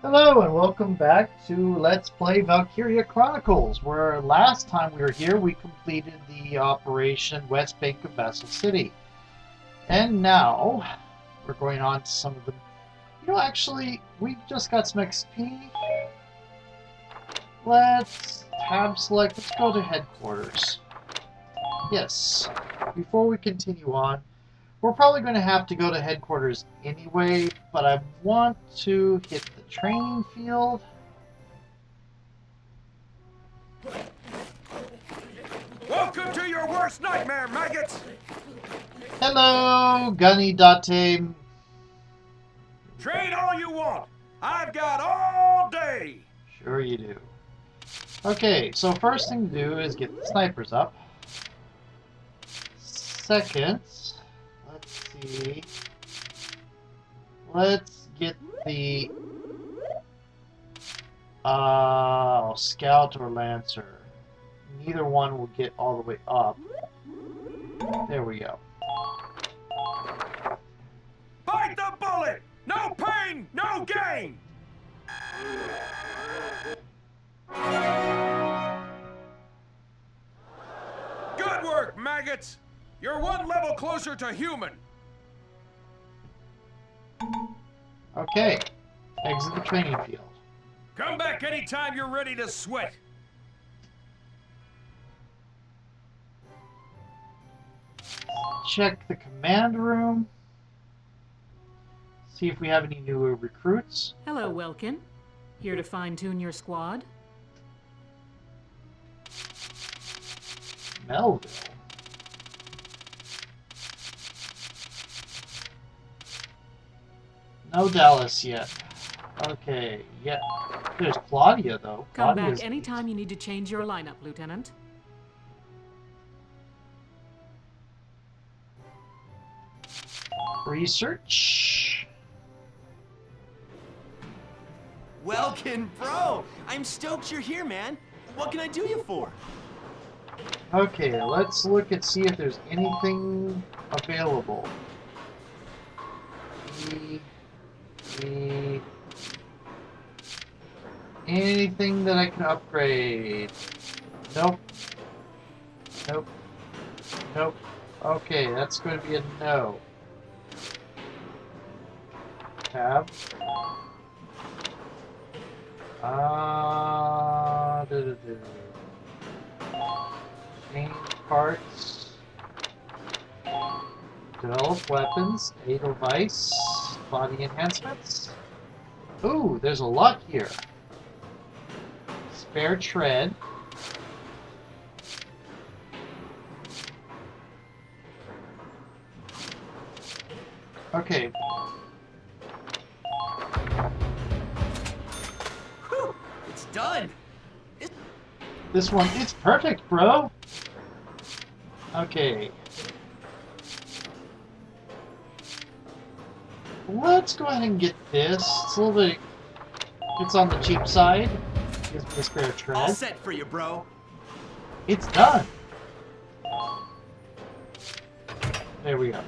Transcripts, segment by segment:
Hello and welcome back to Let's Play Valkyria Chronicles, where last time we were here we completed the Operation West Bank of Vassal City. And now we're going on to some of the... actually, we just got some XP. Let's tab select, let's go to headquarters. Yes, before we continue on, we're probably going to have to go to headquarters anyway, but I want to hit the training field. Welcome to your worst nightmare, maggots! Hello, Gunny Date. Train all you want. I've got all day. Sure you do. Okay, so first thing to do is get the snipers up. Second, let's see. Let's get the Scout or Lancer. Neither one will get all the way up. There we go. Bite the bullet! No pain, no gain! Good work, maggots! You're one level closer to human. Okay, exit the training field. Come back anytime you're ready to sweat. Check the command room. See if we have any new recruits. Hello, Welkin. Here to fine-tune your squad? Melville. No Dallas yet. Okay, yeah. There's Claudia, though. Come Claudia's back anytime you need to change your lineup, Lieutenant. Research. Welkin, bro! I'm stoked you're here, man. What can I do you for? Okay, let's look and see if there's anything available. Anything that I can upgrade? Nope. Nope. Nope. Okay, that's going to be a no. Tab. Change parts. Develop weapons. Aid device. Body enhancements. Ooh, there's a lot here. Spare tread. Okay. Whew, it's done. This one, it's perfect, bro. Okay. Let's go ahead and get this. It's a little bit... It's on the cheap side. Gives me a spare All tread. set for you, bro. It's done. There we go.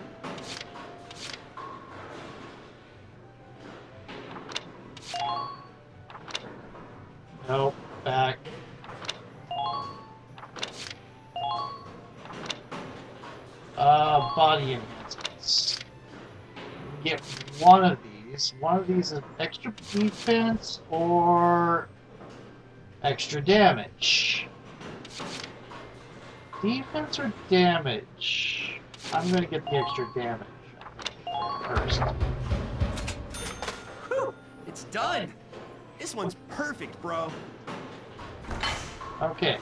Nope. Back. Body enhancements. Get one of these. One of these is extra defense or extra damage. Defense or damage? I'm gonna get the extra damage first. Whew, it's done. This one's perfect, bro. Okay.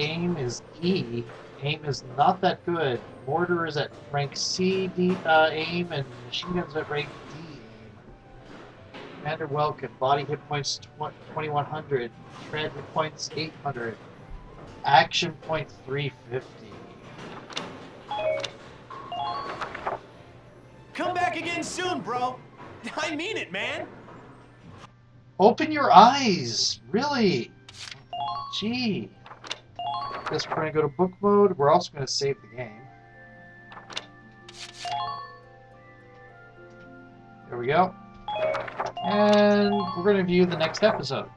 Aim is E. Aim is not that good. Mortar is at rank C aim, and machine guns at rank D aim. Commander Welkin, body hit points 2100, tread hit points 800, action points 350. Come back again soon, bro. I mean it, man. Open your eyes! Really? Gee. Guess we're going to go to book mode. We're also going to save the game. There we go. And we're going to view the next episode.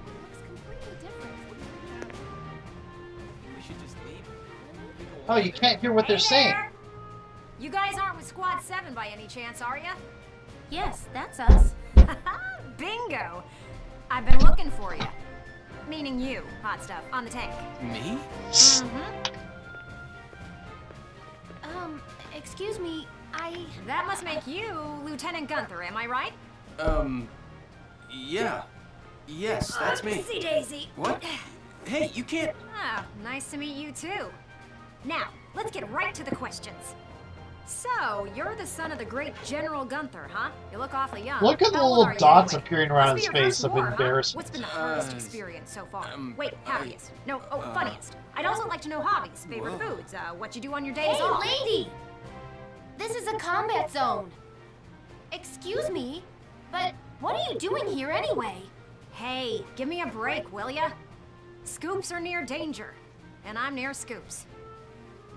Looks completely different. We should just leave. Oh, you can't hear what they're saying. You guys aren't with Squad 7 by any chance, are ya? Yes, that's us. Bingo! I've been looking for you. Meaning you, hot stuff, on the tank. Me? Excuse me, That must make you Lieutenant Gunther, am I right? Yeah. Yes, that's me. Oopsie daisy. What? Hey, you can't... Ah, nice to meet you too. Now, let's get right to the questions. So, you're the son of the great General Gunther, huh? You look awfully young. Look at the How old little are you dots anyway? appearing around Must his be your face first of war, huh? embarrassment. What's been the hardest experience so far? Wait, I- happiest. No, funniest. I'd also like to know hobbies, favorite Whoa. foods, what you do on your days hey, off. lady! This is a combat zone. Excuse me, but what are you doing here anyway? Hey, give me a break, will ya? Scoops are near danger, and I'm near scoops.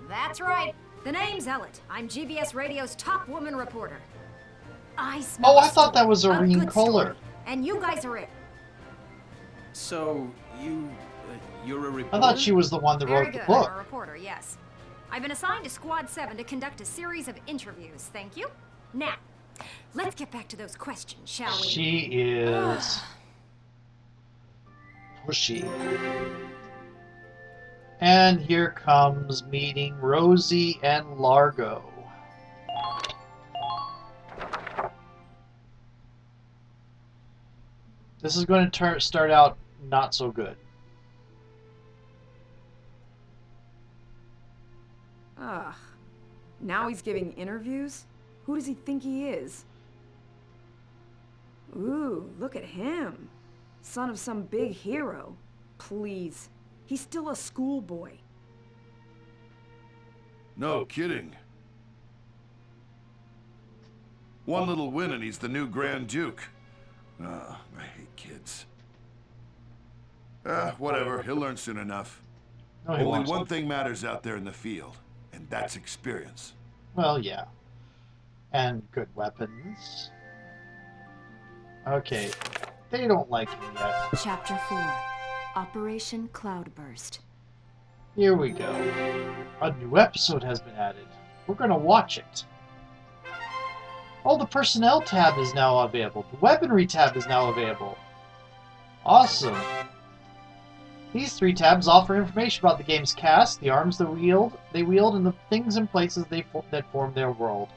That's right. The name's Ellet. I'm GBS Radio's top woman reporter. I smell Oh, I a thought that story, was Irene good Kohler. story, and you guys are it. So, you're a reporter? I thought she was the one that Very wrote the good. book. I'm a reporter, yes. I've been assigned to Squad 7 to conduct a series of interviews. Thank you. Now, let's get back to those questions, shall we? She is pushy. And here comes meeting Rosie and Largo. This is going to start out not so good. Ugh. Now he's giving interviews? Who does he think he is? Ooh, look at him. Son of some big hero. Please. He's still a schoolboy. No kidding. One little win and he's the new Grand Duke. Ah, I hate kids. Whatever, he'll learn soon enough. No, he Only won't. one thing matters out there in the field, and that's experience. Well, yeah. And good weapons. Okay. They don't like me yet. Chapter 4, Operation Cloudburst. Here we go. A new episode has been added. We're gonna watch it. Oh, the Personnel tab is now available. The Weaponry tab is now available. Awesome. These three tabs offer information about the game's cast, the arms they wield, and the things and places that form their world.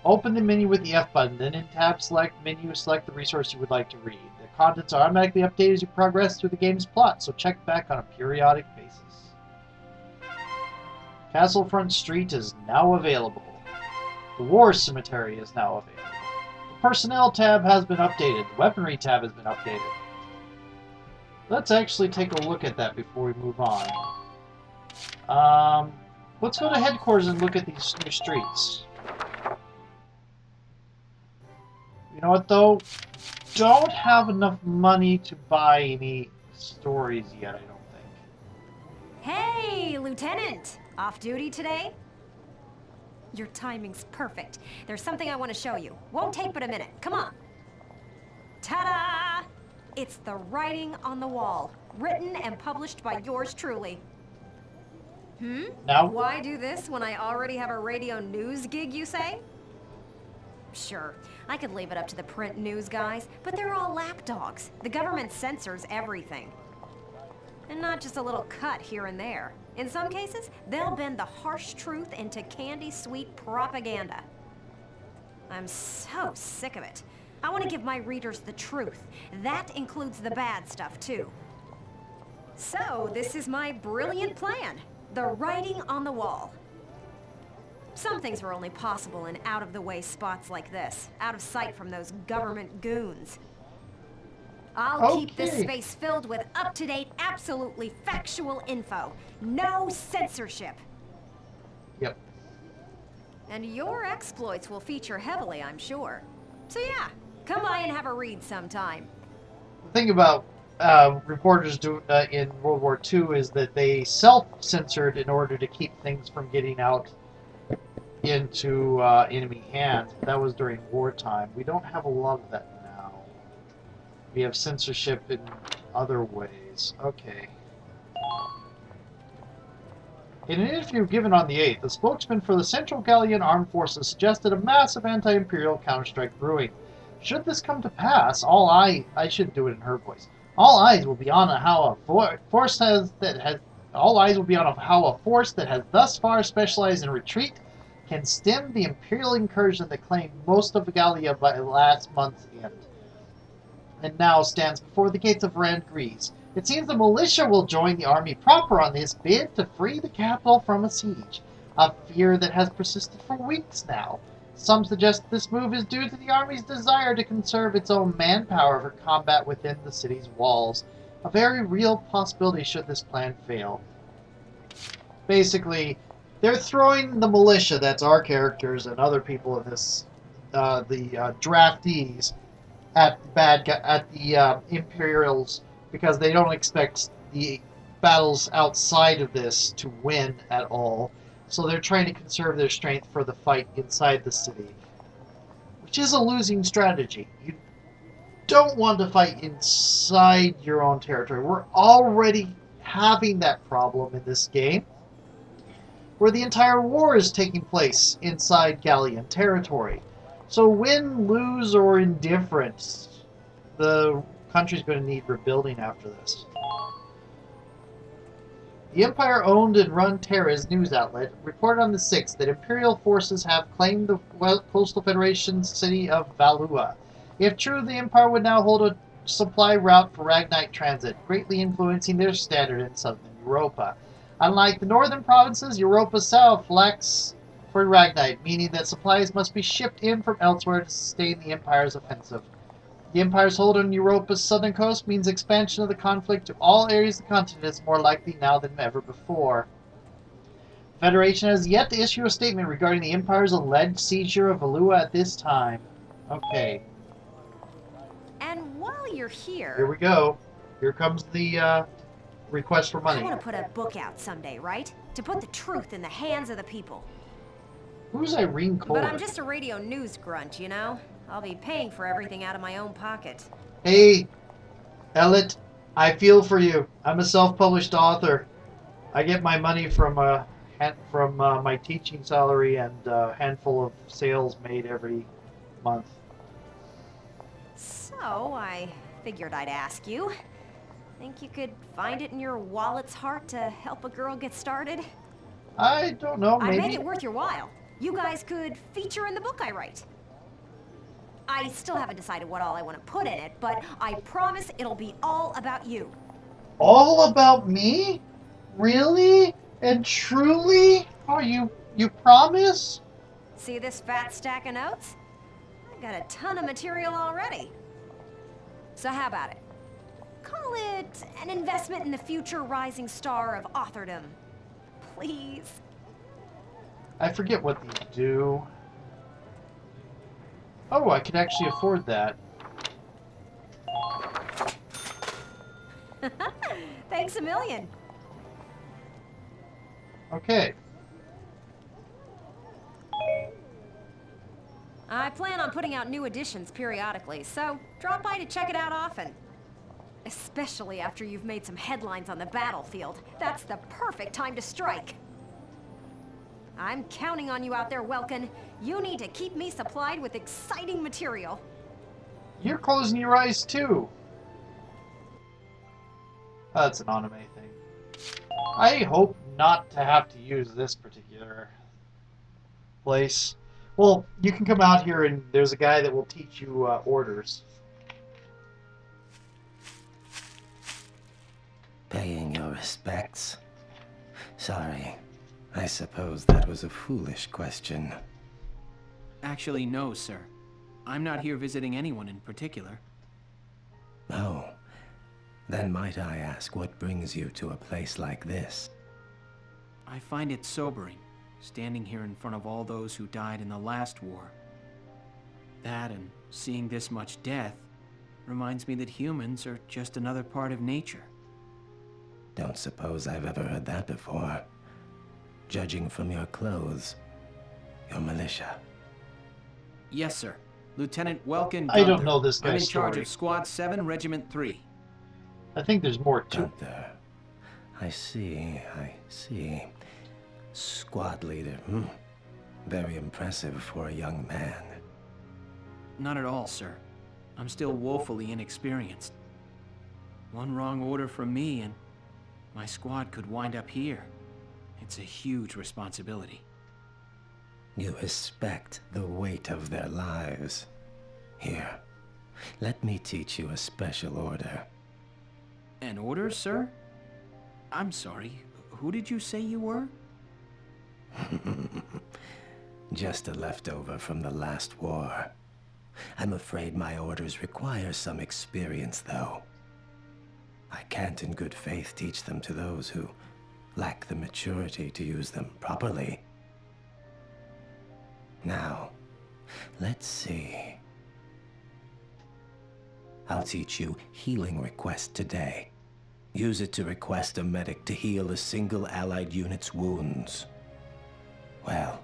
Open the menu with the F button, then in tab select menu, select the resource you would like to read. The contents are automatically updated as you progress through the game's plot, so check back on a periodic basis. Castlefront Street is now available. The War Cemetery is now available. The Personnel tab has been updated. The Weaponry tab has been updated. Let's actually take a look at that before we move on. Let's go to headquarters and look at these new streets. You know what, though? Don't have enough money to buy any stories yet, I don't think. Hey, Lieutenant! Off duty today? Your timing's perfect. There's something I want to show you. Won't take but a minute. Come on. Ta-da! It's the writing on the wall, written and published by yours truly. Now, Why do this when I already have a radio news gig, you say? Sure, I could leave it up to the print news guys, but they're all lapdogs. The government censors everything. And not just a little cut here and there. In some cases, they'll bend the harsh truth into candy-sweet propaganda. I'm so sick of it. I want to give my readers the truth. That includes the bad stuff, too. So, this is my brilliant plan. The writing on the wall. Some things are only possible in out-of-the-way spots like this, out of sight from those government goons. I'll keep this Okay. space filled with up-to-date, absolutely factual info. No censorship. yep. And your exploits will feature heavily, I'm sure. So yeah, come by and have a read sometime. The thing about reporters do in World War II is that they self-censored in order to keep things from getting out into enemy hands. But that was during wartime. We don't have a lot of that now. We have censorship in other ways. Okay. In an interview given on the 8th, the spokesman for the Central Gallian Armed Forces suggested a massive anti-imperial counterstrike brewing. Should this come to pass, I should do it in her voice. All eyes will be on how a force that has thus far specialized in retreat can stem the imperial incursion that claimed most of Gallia by last month's end, and now stands before the gates of Rand Grease. It seems the militia will join the army proper on this bid to free the capital from a siege, a fear that has persisted for weeks now. Some suggest this move is due to the army's desire to conserve its own manpower for combat within the city's walls, a very real possibility should this plan fail. Basically, they're throwing the militia, that's our characters and other people in this, the draftees, at the Imperials, because they don't expect the battles outside of this to win at all. So they're trying to conserve their strength for the fight inside the city, which is a losing strategy. You don't want to fight inside your own territory. We're already having that problem in this game, where the entire war is taking place inside Gallian territory. So win, lose, or indifference, the country's going to need rebuilding after this. The Empire-owned and run Terra's news outlet reported on the 6th that Imperial forces have claimed the Coastal Federation's city of Valua. If true, the Empire would now hold a supply route for Ragnite transit, greatly influencing their standard in southern Europa. Unlike the northern provinces, Europa South lacks for Ragnite, meaning that supplies must be shipped in from elsewhere to sustain the Empire's offensive. The Empire's hold on Europa's southern coast means expansion of the conflict to all areas of the continent is more likely now than ever before. The Federation has yet to issue a statement regarding the Empire's alleged seizure of Valua at this time. Okay. And while you're Here we go. Here comes the request for money. I want to put a book out someday, right? To put the truth in the hands of the people. Who's Irene Kohler? But I'm just a radio news grunt, you know? I'll be paying for everything out of my own pocket. Hey, Elliot, I feel for you. I'm a self-published author. I get my money from my teaching salary and a handful of sales made every month. So, I figured I'd ask you. Think you could find it in your wallet's heart to help a girl get started? I don't know, maybe. I'd make it worth your while. You guys could feature in the book I write. I still haven't decided what all I want to put in it, but I promise it'll be all about you. All about me? Really? And truly? Oh, you promise? See this fat stack of notes? I got a ton of material already. So how about it? Call it an investment in the future rising star of authordom. Please. I forget what these do. Oh, I could actually afford that. Thanks a million. Okay. I plan on putting out new editions periodically, so drop by to check it out often. Especially after you've made some headlines on the battlefield. That's the perfect time to strike. I'm counting on you out there, Welkin. You need to keep me supplied with exciting material. You're closing your eyes too. Oh, that's an anime thing. I hope not to have to use this particular place. Well, you can come out here and there's a guy that will teach you orders. Paying your respects? Sorry. I suppose that was a foolish question. Actually, no, sir. I'm not here visiting anyone in particular. Oh. Then might I ask what brings you to a place like this? I find it sobering, standing here in front of all those who died in the last war. That and seeing this much death, Reminds me that humans are just another part of nature. Don't suppose I've ever heard that before. Judging from your clothes, you're militia. Yes, sir. Lieutenant Welkin I don't Gunther. know this I'm in guy's charge story. of Squad 7, Regiment 3. I think there's more to it. Gunther. I see. Squad leader. Very impressive for a young man. Not at all, sir. I'm still woefully inexperienced. One wrong order from me and my squad could wind up here. It's a huge responsibility. You respect the weight of their lives. Here, let me teach you a special order. An order, sir? I'm sorry. Who did you say you were? Just a leftover from the last war. I'm afraid my orders require some experience, though. I can't in good faith teach them to those who lack the maturity to use them properly. Now, let's see. I'll teach you Healing Request today. Use it to request a medic to heal a single allied unit's wounds. Well,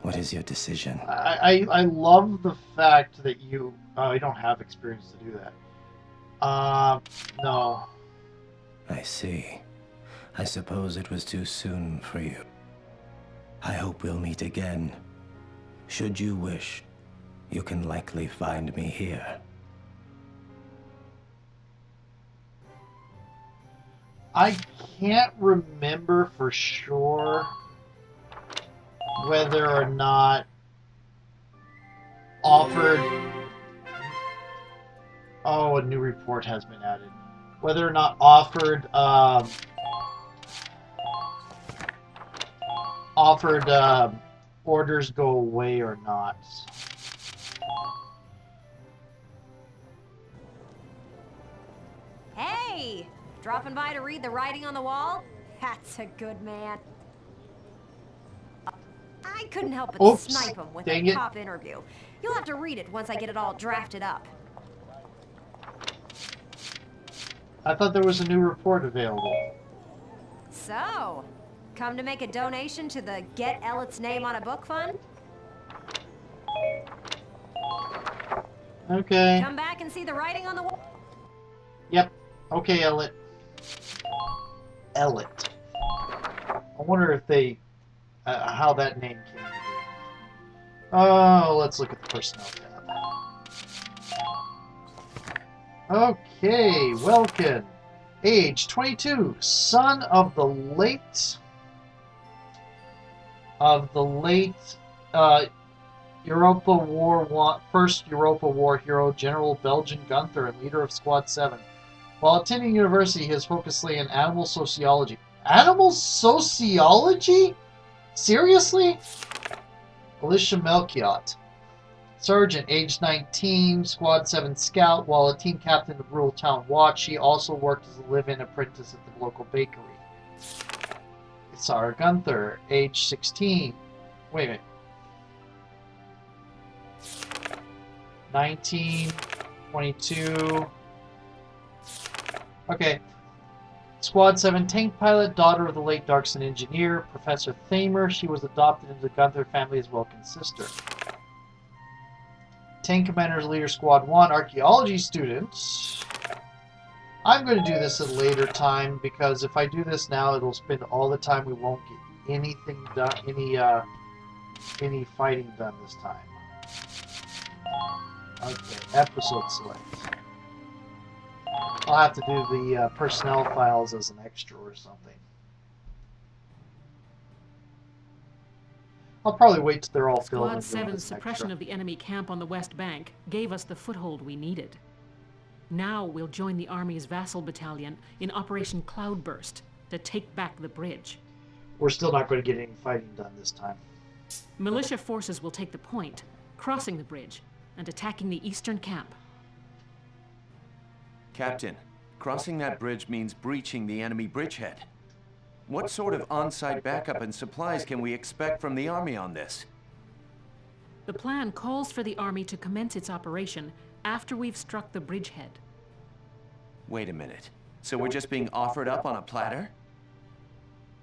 what is your decision? I love the fact that you... Oh, you don't have experience to do that. No. I see. I suppose it was too soon for you. I hope we'll meet again. Should you wish, you can likely find me here. I can't remember for sure whether or not offered... Oh, a new report has been added. Whether or not offered orders go away or not. Hey! Dropping by to read the writing on the wall? That's a good man. I couldn't help but Oops, snipe him with dang a it. cop interview. You'll have to read it once I get it all drafted up. I thought there was a new report available. So, come to make a donation to the Get Elliot's Name on a Book Fund? Okay. Come back and see the writing on the wall. Yep. Okay, Elliot. Elliot. I wonder if they... how that name came to be. Oh, let's look at the personnel tab. Okay, Welkin. Age 22. Son of the late... Europa War First Europa War hero General Belgian Gunther and leader of Squad 7. While attending university, he has focused in animal sociology. Animal sociology? Seriously? Alicia Melchiot. Sergeant, age 19, Squad 7 scout. While a team captain of Rural Town Watch, he also worked as a live-in apprentice at the local bakery. Sarah Gunther, age 16. Wait a minute. 19, 22. Okay. Squad 7 tank pilot, daughter of the late Darkson engineer, Professor Thamer. She was adopted into the Gunther family as Welkin's sister. Tank commander's leader, Squad 1, archaeology students. I'm going to do this at a later time because if I do this now, it'll spend all the time. We won't get anything done, any fighting done this time. Okay, episode select. I'll have to do the personnel files as an extra or something. I'll probably wait till they're all filled. Squad 7's suppression of the enemy camp on the West Bank gave us the foothold we needed. Now we'll join the Army's vassal battalion in Operation Cloudburst to take back the bridge. We're still not going to get any fighting done this time. Militia forces will take the point, crossing the bridge and attacking the eastern camp. Captain, crossing that bridge means breaching the enemy bridgehead. What sort of on-site backup and supplies can we expect from the Army on this? The plan calls for the Army to commence its operation after we've struck the bridgehead. Wait a minute. So we're just being offered up on a platter?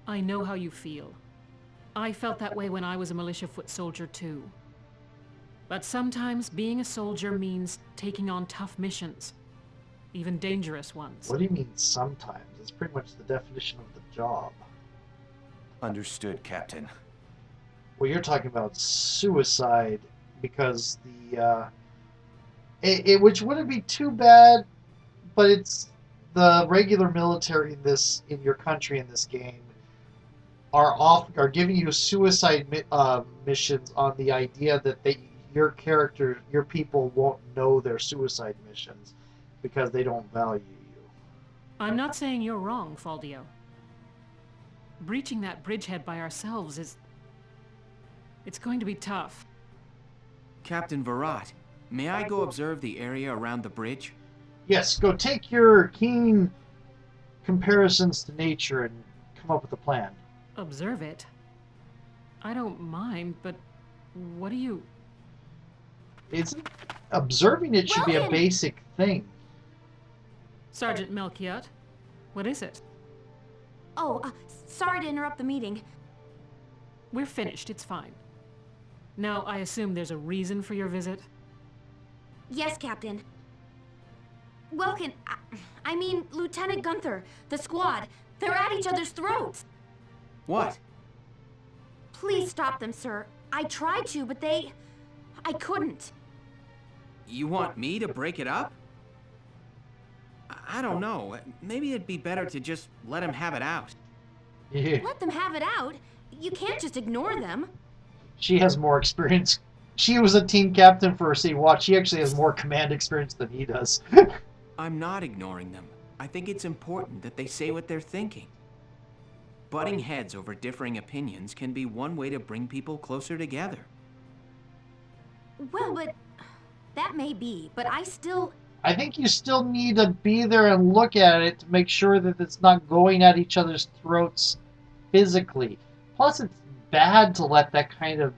I know how you feel. I felt that way when I was a militia foot soldier too. But sometimes being a soldier means taking on tough missions, even dangerous ones. What do you mean sometimes? It's pretty much the definition of the job. Understood, Captain. Well, you're talking about suicide because which wouldn't be too bad, but it's the regular military in your country in this game are giving you suicide missions on the idea that your people won't know their suicide missions because they don't value you. I'm not saying you're wrong, Faldio. Breaching that bridgehead by ourselves it's going to be tough. Captain Virat, may I go observe the area around the bridge? Yes, go take your keen comparisons to nature and come up with a plan. Observe it? I don't mind, but what do you... Observing it should be a Welkin! basic thing. Sergeant Melchiot, what is it? Oh, sorry to interrupt the meeting. We're finished, it's fine. Now, I assume there's a reason for your visit? Yes, Captain. Welkin, I mean, Lieutenant Gunther, the squad, they're at each other's throats. What? Please stop them, sir. I tried to, but I couldn't. You want me to break it up? I don't know. Maybe it'd be better to just let him have it out. Yeah. Let them have it out. You can't just ignore them. She has more experience. She was a team captain for Sea Watch. She actually has more command experience than he does. I'm not ignoring them. I think it's important that they say what they're thinking. Butting heads over differing opinions can be one way to bring people closer together. Well, but that may be, but I think you still need to be there and look at it to make sure that it's not going at each other's throats physically. Plus, it's bad to let that kind of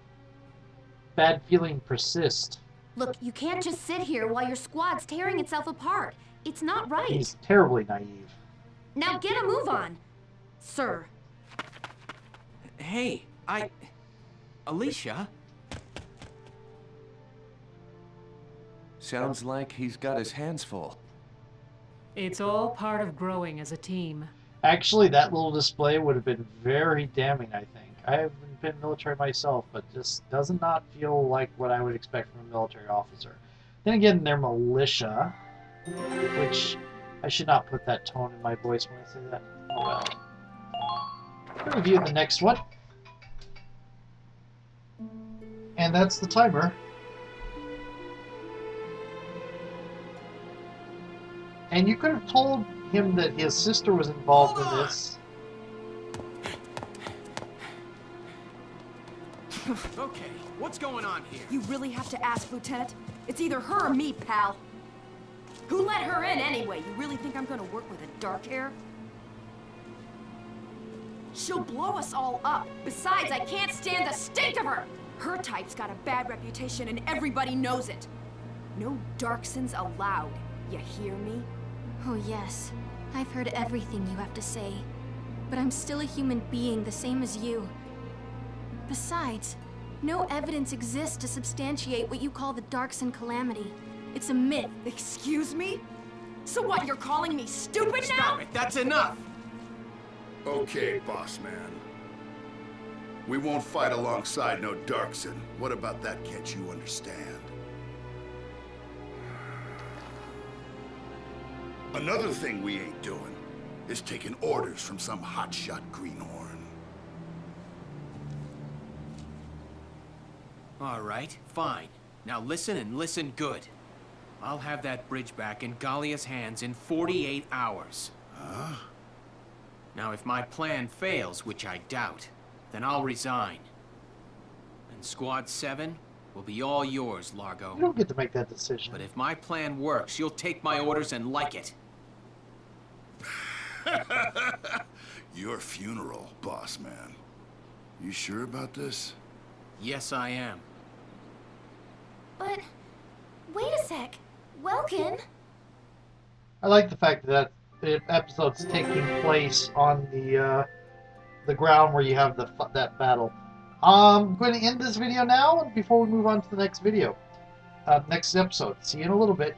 bad feeling persist. Look, you can't just sit here while your squad's tearing itself apart. It's not right. He's terribly naive. Now get a move on, sir. Hey, Alicia? Sounds like he's got his hands full. It's all part of growing as a team. Actually, that little display would have been very damning, I think. I haven't been military myself, but just does not feel like what I would expect from a military officer. Then again, they're militia, which I should not put that tone in my voice when I say that. Oh well. We'll review the next one. And that's the timer. And you could have told him that his sister was involved in this. Okay, what's going on here? You really have to ask, Lieutenant? It's either her or me, pal. Who let her in anyway? You really think I'm gonna work with a dark hair? She'll blow us all up. Besides, I can't stand the stink of her! Her type's got a bad reputation and everybody knows it. No Darksons allowed. You hear me? Oh yes, I've heard everything you have to say. But I'm still a human being the same as you. Besides, no evidence exists to substantiate what you call the Darkson calamity. It's a myth. Excuse me? So what, you're calling me stupid now? Stop it, that's enough! Okay, boss man. We won't fight alongside no Darkson. What about that can't you understand? Another thing we ain't doing is taking orders from some hotshot greenhorn. All right, fine. Now listen and listen good. I'll have that bridge back in Galia's hands in 48 hours. Huh? Now, if my plan fails, which I doubt, then I'll resign. And Squad 7 will be all yours, Largo. You don't get to make that decision. But if my plan works, you'll take my orders and like it. Your funeral, boss man. You sure about this? Yes, I am. But, wait a sec. Welkin? I like the fact that the episode's taking place on the ground where you have that battle. I'm going to end this video now before we move on to the next video. Next episode. See you in a little bit.